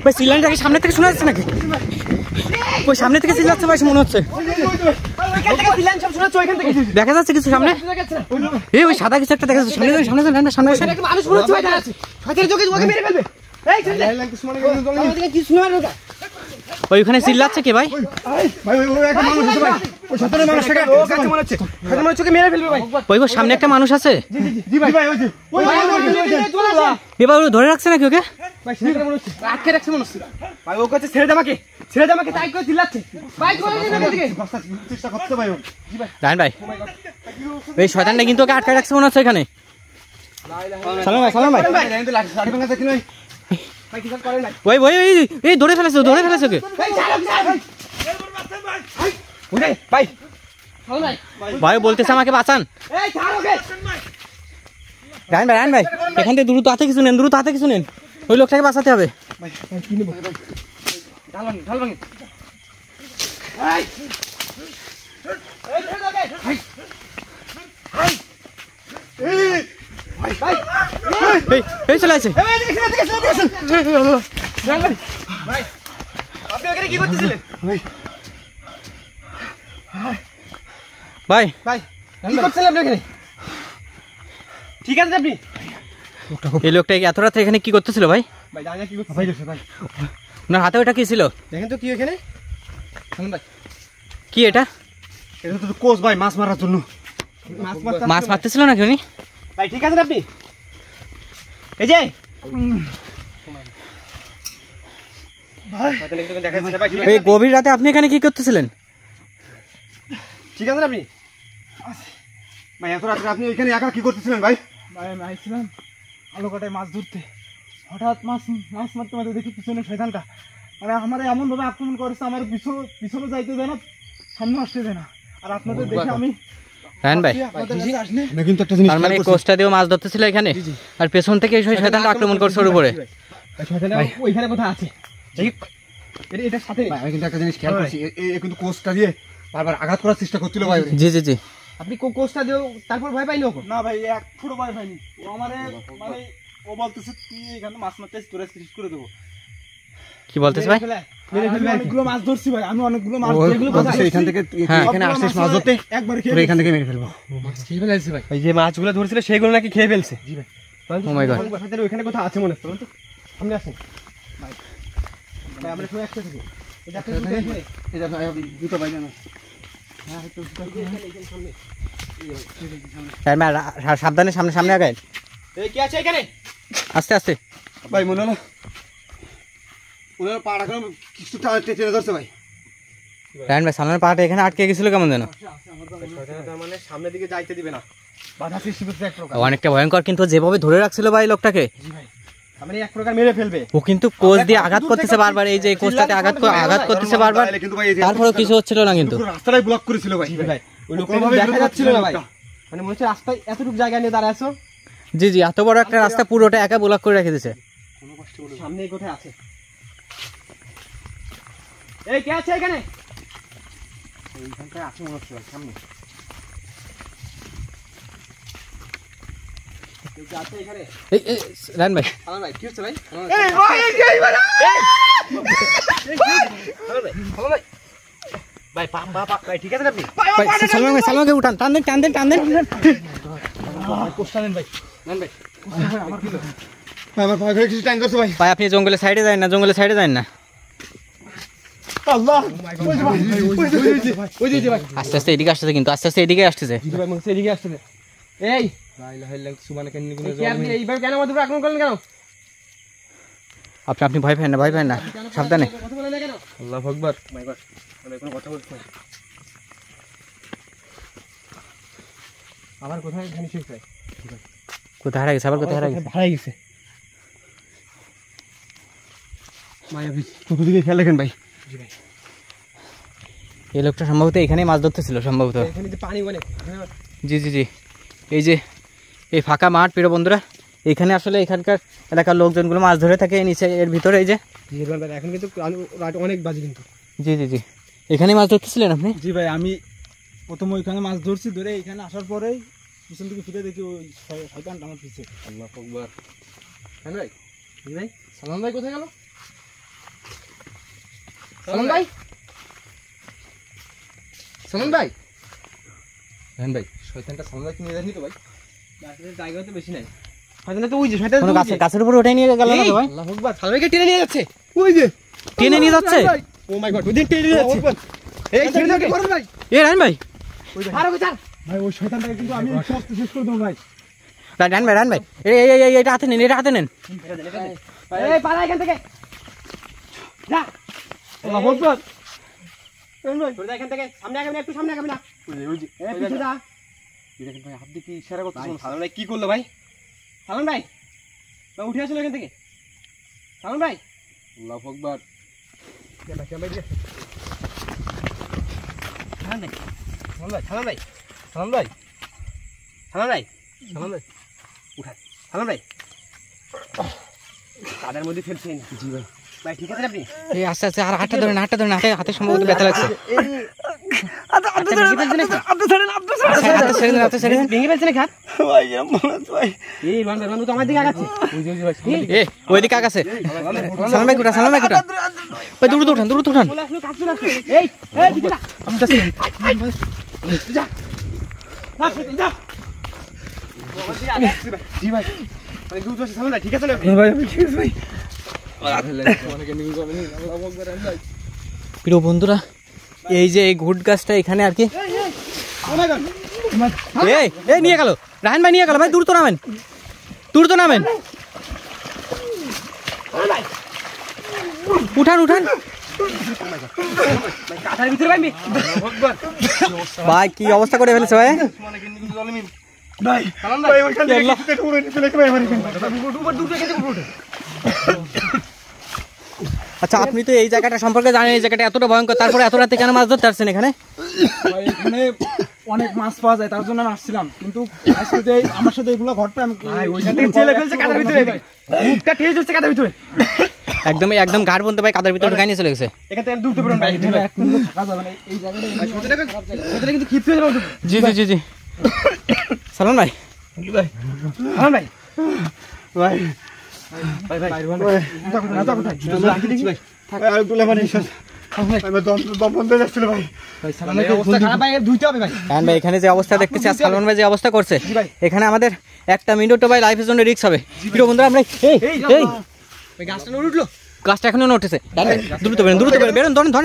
ভাই সিলিন্ডারকে সামনে থেকে শোনা যাচ্ছে নাকি? ওই সামনে থেকে চিল্লাচ্ছে ভাই মনে হচ্ছে। দেখা যাচ্ছে কিছু সামনে? এই ওই সাদা কিছু একটা দেখা যাচ্ছে সামনে সামনে সামনে ওইখানে চিল্লাচ্ছে কে ভাই? ওই সামনে একটা মানুষ আছে, এবার ধরে রাখছে নাকি ওকে? রায়ন ভাই এই শয়তানটা কিন্তু ওকে আটকে রাখছে মনে হচ্ছে এখানে। সালাম ভাই সালাম ভাই ওই ওই এই ধরে ফেলেছে ওকে ভাই বলতেছে আমাকে বাঁচান। রায়ন ভাই এখান থেকে দ্রুত হাতে কিছু নেন ওই লোকটাকে বাঁচাতে হবে। এই চলে আছে ভাই ঠিক আছে আপনি এই লোকটা এত রাত্রে এখানে কি করতেছিল ভাই? ওনার হাতে ওটা কি ছিল দেখেন তো? কি এখানে কি এটা? এটা তো কোচ ভাই, মাছ মারার জন্য মাছ মারতেছিল নাকি উনি? ভাই ঠিক আছে আপনি এই যে এই গভীর রাতে আপনি এখানে কি করতেছিলেন? ঠিক আছে আপনি ভাই এত রাত্রে আপনি এখানে একা কি করতেছিলেন ভাই? ভাই আমি আইছিলাম আলো কাটায় মাছ ধরতে, হঠাৎ মাছ মারতে মারতে দেখি পিছনে শয়তানটা মানে আমার এমন ভাবে আক্রমণ করেছে, আমার পিছনে যাইতে দেয় না, সামনে আসতে দেয় না। আর আপনাদের দেখে আমি রায়ন ভাই তার মানে কোস্টা দিয়েও মাছ ধরতেছিল এখানে, আর পেছন থেকে শয়তানটা আক্রমণ করছে ওর উপরে। ওইখানে কোথায় আছে এটার সাথে আমি কিন্তু একটা জিনিস খেয়াল করছি, কিন্তু কোস্টা দিয়ে বারবার আঘাত করার চেষ্টা করছিল ভাই। জি জি জি আপনি কোস্টা দিয়েও তারপর ভয় পাইনি? না ভাই এক ফুটো ভয় পাইনি, ও আমারে মানে ও বলতেছে তুই এখানে মাছ মারতে তোরে শেষ করে দেবো। কি বলতেছ ভাই? অনেকগুলো মাছ ধরছি ভাই, আমি অনেকগুলো মাছ এখান থেকে এখানে আসছিস মাছ ধরতে, একবার খেয়ে এখান থেকে মেরে ফেলবো। মাছ খেয়ে ফেলছে ভাই, এই যে মাছগুলো ধরছিল সেগুলো নাকি খেয়ে ফেলছে। জি ভাই ও মাই গড ওখানে কোথাও আছে মনে হচ্ছে, তো সামনে আসেন ভাই ভাই আমরা সবাই একসাথে থাকি। এই যে এই যে জুতো ভাই জানো হ্যাঁ একটু সামনে সাবধানে সামনে আগে। এই কি আছে এখানে? আস্তে আস্তে ভাই মনে হলো ওনার পাড়া কিছু টেনে ধরছে ভাই। রায়ন ভাই সামনের পাড়াটা এখানে আটকে গেছিল কেমন যেন, মানে সামনের দিকে যাইতে দিবে না, বাধা সৃষ্টি করছে এক প্রকার, অনেকটা ভয়ঙ্কর। কিন্তু যেভাবে ধরে রাখছিল ভাই লোকটাকে, মানে এক প্রকার মেরে ফেলবে। ও কিন্তু কোচ দিয়ে আঘাত করতেছে বারবার, এই যে কোচটাতে আঘাত করতেছে বারবার, তারপরেও কিছু হচ্ছিল না, কিন্তু রাস্তাটাই ব্লক করেছিল ভাই। ভাই ওই লোকটা দেখা যাচ্ছিল না ভাই, মানে মনে হচ্ছে রাস্তায় এতটুকু জায়গা নিয়ে দাঁড়ায় আছো। জি জি এত বড় একটা রাস্তা পুরোটা একা ব্লক করে রেখে দিয়েছে। সামনে কোথায় আছে? এই কে আছে এখানে? এইখানটায় আছে মনে হচ্ছে সামনে আছে এখানে। এই রায়ন ভাই সালাম ভাই কি হচ্ছে ভাই? এই ভাই এই ভাই ভাই পা ভাই ঠিক আছে আপনি ভাই সালামকে উঠান, টান দেন কোস্টা নেন ভাই, নেন ভাই আমার কি ভাই আমার পা কিছু টাইম করছে ভাই। ভাই আপনি জঙ্গলের সাইডে যান না, আল্লাহ আস্তে আস্তে এদিকে আসতেছে, কিন্তু আস্তে আস্তে এদিকে আসতেছে। এই কেন আক্রমণ করলেন কেন? আপনি ভয় পান না সাবধানে। আল্লাহু আকবার কথা বলছি আবার কোথায় কোথায় হারা গেছে, আবার কোথায় হারা গেছে ভাই? আপনি চতুর্দিকে খেয়াল রাখেন ভাই। এই লোকটা সম্ভবত এখানেই মাছ ধরতেছিল সম্ভবত। জি জি জি এই যে এই ফাঁকা মাঠ প্রিয় বন্ধুরা, এখানে আসলে এখানকার এলাকার লোকজনগুলো মাছ ধরে থাকে নিচে এর ভিতরে। এই যে এখন কিন্তু অনেক বাজে কিন্তু। জি জি জি এখানে মাছ ধরতেছিলেন আপনি? জি ভাই আমি প্রথম ওইখানে মাছ ধরছি, ধরে এখানে আসার পরেই পিছন থেকে ফিরে দেখি ওই শয়তানটা আমার পিছে। আল্লাহু আকবার। হ্যাঁ ভাই জি ভাই সালাম ভাই কোথায় গেল? সালমান ভাই, সালমান ভাই, রায়হান ভাই, শয়তানটা সালমান ভাইকে নিয়ে যায়নি তো ভাই? জায়গা তো বেশি নাই। শয়তানটা তো ওই যে, শয়তানটা তো গাছের উপরে ওঠাই নিয়ে গেল না তো ভাই? আল্লাহু আকবার, সালমান ভাইকে টেনে নিয়ে যাচ্ছে। ওই যে টেনে নিয়ে যাচ্ছে। ও মাই গড, ওদিন টেনে নিয়ে যাচ্ছে। এই ছেড়ে দাও ভাই। এই রায়হান ভাই, আর ওকে ছাড় ভাই, ওই শয়তানটাকে কিন্তু আমি সব শেষ করে দেব ভাই। রায়হান ভাই, এটা হাতে নেন, এটা হাতে নেন। এই পালা এখান থেকে যা। আল্লাহু আকবার। রায়হান ভাই, তোরা এখান থেকে সামনে আগাবি না, একটু সামনে আগাবি না। ওই যে এই পিছু যা। এই দেখেন ভাই, হাত দিয়ে কি ইশারা করতেছেন? সালমান ভাই কি করলো ভাই? সালমান ভাই, ভাই উঠে আসলো এখান থেকে। সালমান ভাই, আল্লাহু আকবার। সালমান ভাই উঠান। সালমান ভাই কাদের মধ্যে ফেলছেন? জি ভাই। ভাই ঠিক আছে আপনি? এই আস্তে আস্তে, আর হাতটা ধরেন, হাতে সম্ভবত ব্যথা লাগছে। ভেঙে ফেলছে নাকি হাত? ওইদিকে আগাচ্ছে। সালমান ভাই কোথা? ভাই দ্রুত উঠান। ঠিক আছে ভাই। প্রিয় বন্ধুরা, এই যে এই ঘুট গাছটা এখানে আর কি নিয়ে গেল, রায়হান ভাই নিয়ে গেল। ভাই দ্রুত নামেন। উঠান। ভাই কি অবস্থা করে ফেলেছে ভাই? আচ্ছা, আপনি তো এই জায়গাটা সম্পর্কে জানেন, এই জায়গাটা এতটা ভয়ঙ্কর, তারপরে এত রাতে কেন মাছ ধরতে আসছেন এখানে? এখানে অনেক মাছ পাওয়া যায়, তার জন্য আমি আসছিলাম, কিন্তু আমার সাথে এগুলো ঘটবে। একদম ঘাড় বন্ধ ভাই, কাদার ভিতরে ঢুকাই নিয়ে চলে গেছে। জি। সালমান ভাই, এখানে যে অবস্থা দেখতেছি, সালমান ভাই যে অবস্থা করছে, এখানে আমাদের একটা মিনিটও ভাই লাইফের জন্য রিস্ক হবে। প্রিয় বন্ধুরা, আমরা গাছটা এখনো উঠলো, গাছটা এখনো উঠেছে। দ্রুত বেরোন, ধরেন।